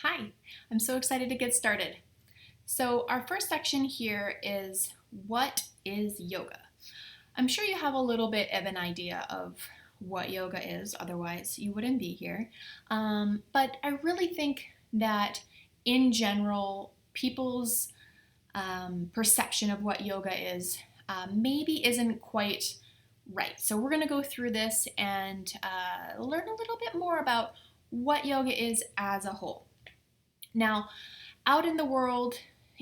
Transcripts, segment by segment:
Hi, I'm so excited to get started. So, our first section here is what is yoga? I'm sure you have a little bit of an idea of what yoga is, otherwise, you wouldn't be here. But I really think that in general, people's perception of what yoga is maybe isn't quite right. So, we're going to go through this and learn a little bit more about what yoga is as a whole. Now, out in the world,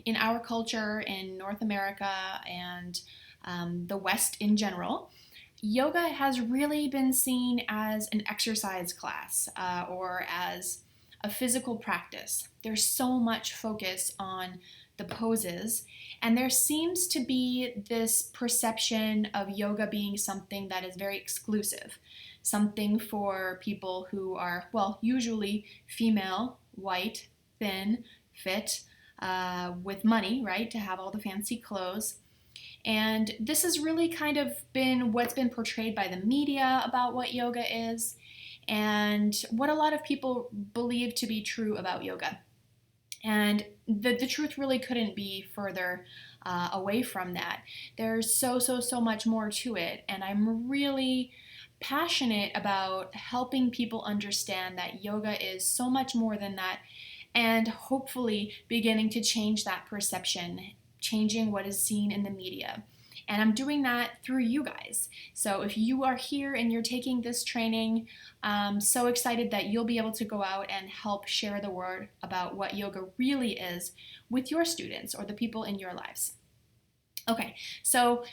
in our culture, in North America, and the West in general, yoga has really been seen as an exercise class or as a physical practice. There's so much focus on the poses, and there seems to be this perception of yoga being something that is very exclusive, something for people who are, well, usually female, white, thin, fit, with money, right, to have all the fancy clothes. And this has really kind of been what's been portrayed by the media about what yoga is and what a lot of people believe to be true about yoga. And the truth really couldn't be further away from that. There's so much more to it. And I'm really passionate about helping people understand that yoga is so much more than that and hopefully beginning to change that perception, changing what is seen in the media. And I'm doing that through you guys. So if you are here and you're taking this training, I'm so excited that you'll be able to go out and help share the word about what yoga really is with your students or the people in your lives. Okay, so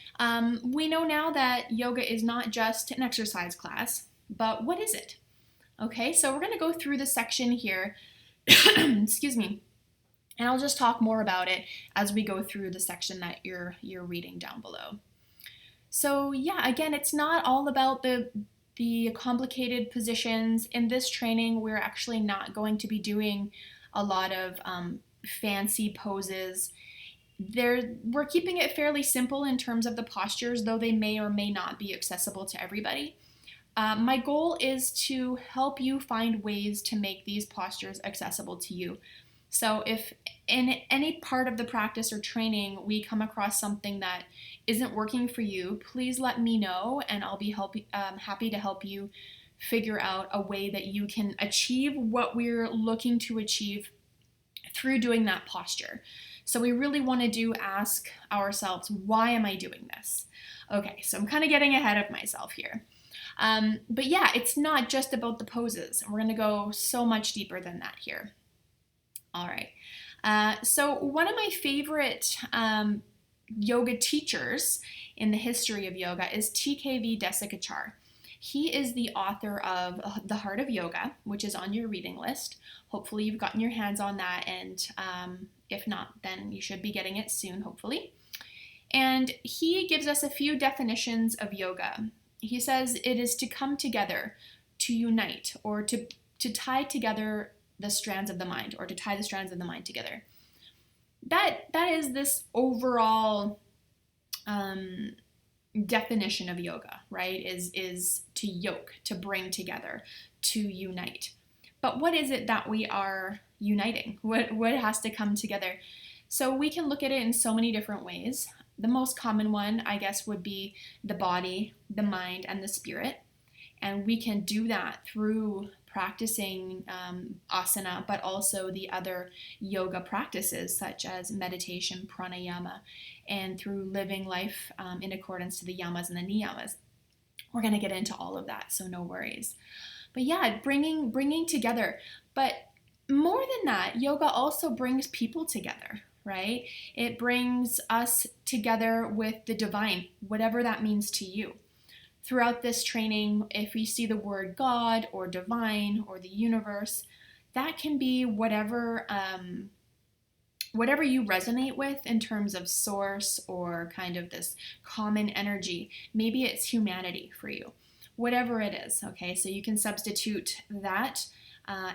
we know now that yoga is not just an exercise class, but what is it? Okay, so we're going to go through the section here. Excuse me. And I'll just talk more about it as we go through the section that you're reading down below. So yeah, again, it's not all about the complicated positions. In this training, we're actually not going to be doing a lot of fancy poses. We're keeping it fairly simple in terms of the postures, though they may or may not be accessible to everybody. My goal is to help you find ways to make these postures accessible to you. So if in any part of the practice or training we come across something that isn't working for you, please let me know and I'll be happy to help you figure out a way that you can achieve what we're looking to achieve through doing that posture. So we really want to ask ourselves, why am I doing this? Okay, so I'm kind of getting ahead of myself here. But yeah, it's not just about the poses. We're going to go so much deeper than that here. All right. So one of my favorite yoga teachers in the history of yoga is TKV Desikachar. He is the author of The Heart of Yoga, which is on your reading list. Hopefully you've gotten your hands on that, and if not, then you should be getting it soon, hopefully. And he gives us a few definitions of yoga. He says it is to come together, to unite, or to tie together the strands of the mind, or to tie the strands of the mind together. That is this overall definition of yoga, right? Is to yoke, to bring together, to unite. But what is it that we are uniting? What has to come together? So we can look at it in so many different ways. The most common one, I guess, would be the body, the mind, and the spirit. And we can do that through practicing asana, but also the other yoga practices such as meditation, pranayama, and through living life in accordance to the yamas and the niyamas. We're going to get into all of that, so no worries. But yeah, bringing together. But more than that, yoga also brings people together, right? It brings us together with the divine, whatever that means to you. Throughout this training, if we see the word God or divine or the universe, that can be whatever you resonate with in terms of source or kind of this common energy. Maybe it's humanity for you, whatever it is, okay? So you can substitute that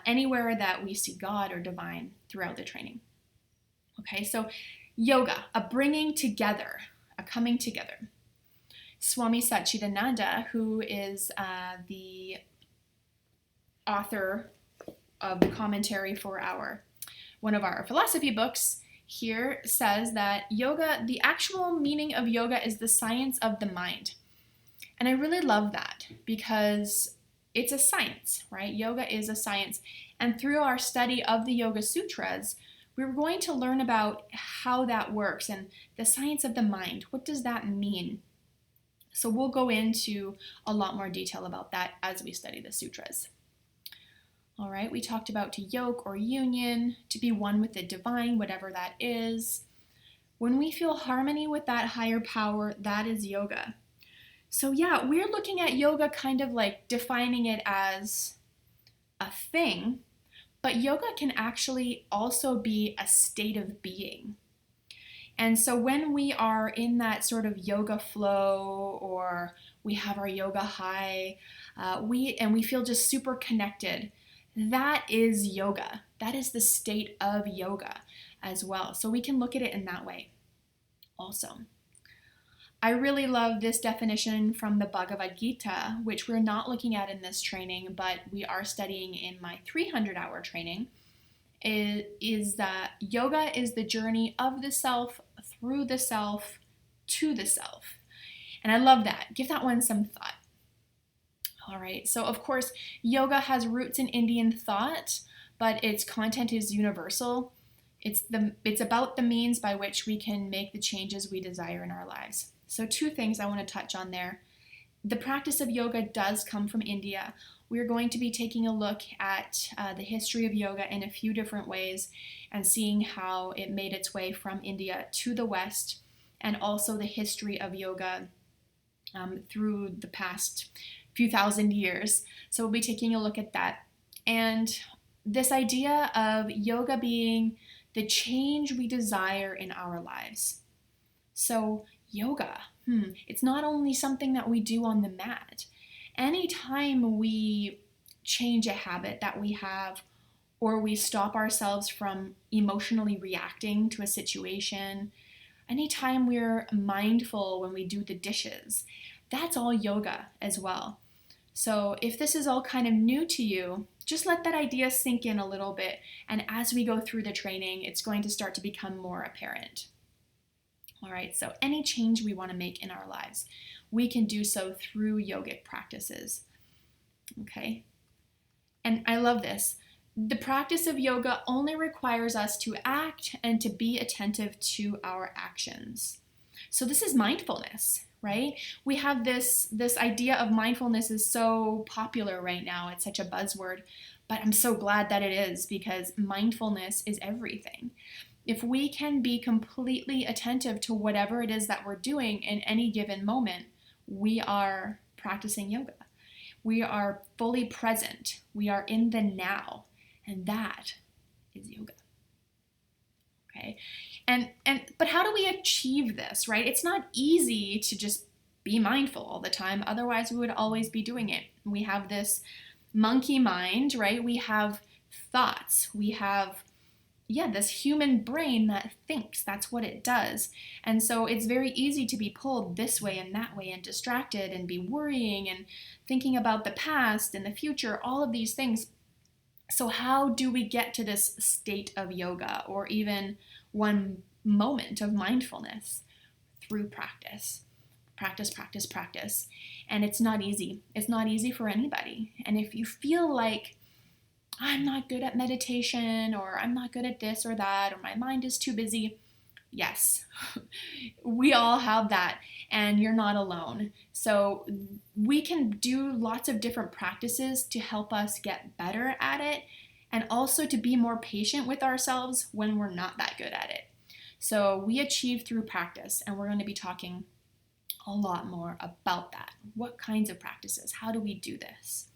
anywhere that we see God or divine throughout the training. Okay, so yoga, a bringing together, a coming together. Swami Satchidananda, who is the author of the commentary for one of our philosophy books here says that yoga, the actual meaning of yoga is the science of the mind. And I really love that because it's a science, right? Yoga is a science. And through our study of the Yoga Sutras, we're going to learn about how that works and the science of the mind. What does that mean? So we'll go into a lot more detail about that as we study the sutras. All right, we talked about to yoke or union, to be one with the divine, whatever that is. When we feel harmony with that higher power, that is yoga. So yeah, we're looking at yoga kind of like defining it as a thing, but yoga can actually also be a state of being. And so when we are in that sort of yoga flow, or we have our yoga high, we feel just super connected, that is yoga. That is the state of yoga as well. So we can look at it in that way also. I really love this definition from the Bhagavad Gita, which we're not looking at in this training, but we are studying in my 300-hour training. It is that yoga is the journey of the self, through the self, to the self. And I love that. Give that one some thought. All right, so of course, yoga has roots in Indian thought, but its content is universal. It's about the means by which we can make the changes we desire in our lives. So 2 things I want to touch on there. The practice of yoga does come from India. We're going to be taking a look at the history of yoga in a few different ways and seeing how it made its way from India to the West, and also the history of yoga through the past few thousand years. So we'll be taking a look at that. And this idea of yoga being the change we desire in our lives. So yoga, it's not only something that we do on the mat. Anytime we change a habit that we have, or we stop ourselves from emotionally reacting to a situation, anytime we're mindful when we do the dishes, that's all yoga as well. So if this is all kind of new to you, just let that idea sink in a little bit, and as we go through the training, it's going to start to become more apparent. All right, so any change we want to make in our lives, we can do so through yogic practices. Okay, and I love this. The practice of yoga only requires us to act and to be attentive to our actions. So this is mindfulness, right? We have this idea of mindfulness is so popular right now. It's such a buzzword, but I'm so glad that it is, because mindfulness is everything. If we can be completely attentive to whatever it is that we're doing in any given moment, we are practicing yoga. We are fully present. We are in the now, and that is yoga. Okay, but how do we achieve this, right? It's not easy to just be mindful all the time. Otherwise, we would always be doing it. We have this monkey mind, right? We have thoughts. We have this human brain that thinks. That's what it does. And so it's very easy to be pulled this way and that way and distracted and be worrying and thinking about the past and the future, all of these things. So how do we get to this state of yoga, or even one moment of mindfulness? Through practice. Practice, practice, practice. And it's not easy. It's not easy for anybody. And if you feel like, I'm not good at meditation, or I'm not good at this or that, or my mind is too busy. Yes, we all have that, and you're not alone. So we can do lots of different practices to help us get better at it, and also to be more patient with ourselves when we're not that good at it. So we achieve through practice, and we're going to be talking a lot more about that. What kinds of practices? How do we do this?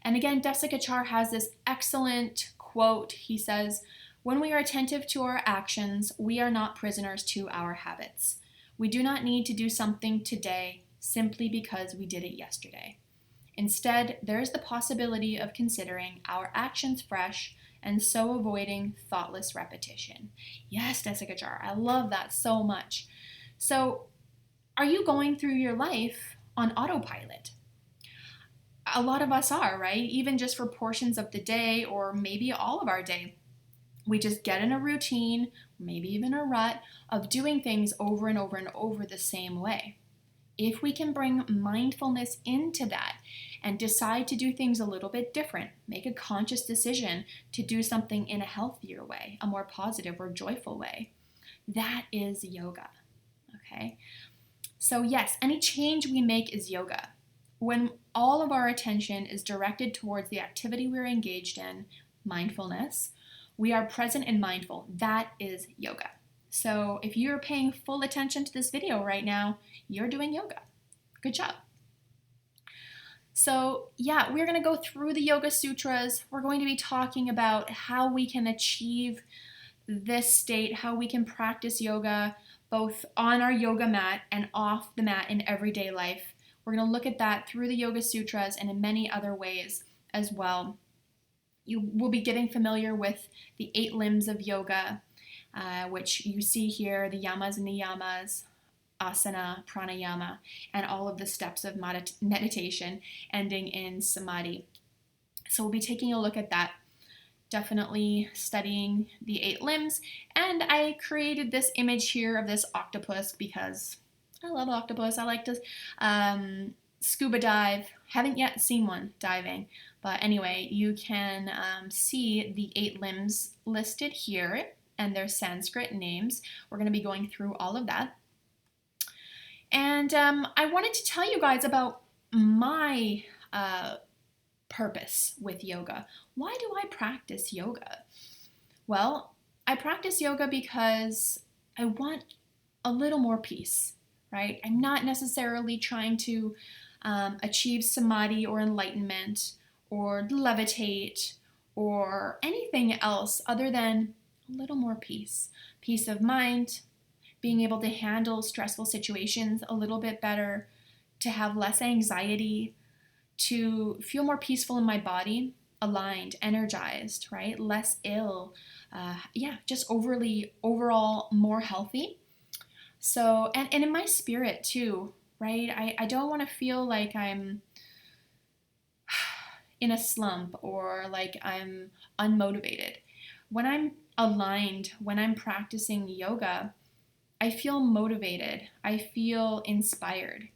And again, Desikachar has this excellent quote. He says, "When we are attentive to our actions, we are not prisoners to our habits. We do not need to do something today simply because we did it yesterday. Instead, there is the possibility of considering our actions fresh and so avoiding thoughtless repetition." Yes, Desikachar, I love that so much. So, are you going through your life on autopilot? a lot of us are, right? Even just for portions of the day or maybe all of our day. We just get in a routine, maybe even a rut, of doing things over and over and over the same way. If we can bring mindfulness into that and decide to do things a little bit different, make a conscious decision to do something in a healthier way, a more positive or joyful way, that is yoga. Okay? So, yes, any change we make is yoga. When all of our attention is directed towards the activity we're engaged in, mindfulness, we are present and mindful. That is yoga. So if you're paying full attention to this video right now, you're doing yoga. Good job. So yeah, we're going to go through the Yoga Sutras. We're going to be talking about how we can achieve this state, how we can practice yoga both on our yoga mat and off the mat in everyday life. We're going to look at that through the Yoga Sutras and in many other ways as well. You will be getting familiar with the 8 limbs of yoga, which you see here, the yamas and niyamas, asana, pranayama, and all of the steps of meditation ending in samadhi. So we'll be taking a look at that, definitely studying the 8 limbs. And I created this image here of this octopus because I love octopus. I like to scuba dive. Haven't yet seen one diving. But anyway, you can see the 8 limbs listed here and their Sanskrit names. We're going to be going through all of that. And I wanted to tell you guys about my purpose with yoga. Why do I practice yoga? Well, I practice yoga because I want a little more peace, right? I'm not necessarily trying to achieve samadhi or enlightenment or levitate or anything else other than a little more peace. Peace of mind, being able to handle stressful situations a little bit better, to have less anxiety, to feel more peaceful in my body, aligned, energized, right? Less ill, just overall more healthy. So, and in my spirit too, right? I don't want to feel like I'm in a slump or like I'm unmotivated. When I'm aligned, when I'm practicing yoga, I feel motivated. I feel inspired.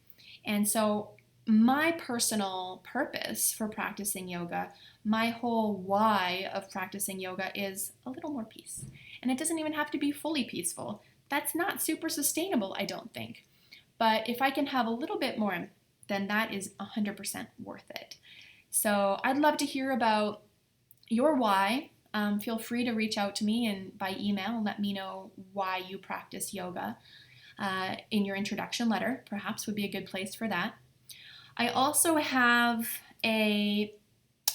And so my personal purpose for practicing yoga, my whole why of practicing yoga is a little more peace. And it doesn't even have to be fully peaceful. That's not super sustainable, I don't think. But if I can have a little bit more, then that is 100% worth it. So I'd love to hear about your why. Feel free to reach out to me and by email and let me know why you practice yoga in your introduction letter. Perhaps would be a good place for that. I also have a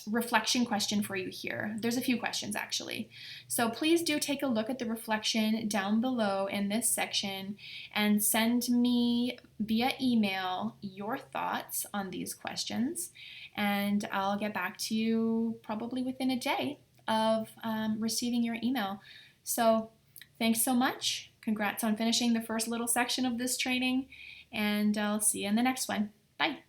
reflection question for you here. There's a few questions actually. So please do take a look at the reflection down below in this section and send me via email your thoughts on these questions, and I'll get back to you probably within a day of receiving your email. So thanks so much. Congrats on finishing the first little section of this training, and I'll see you in the next one. Bye.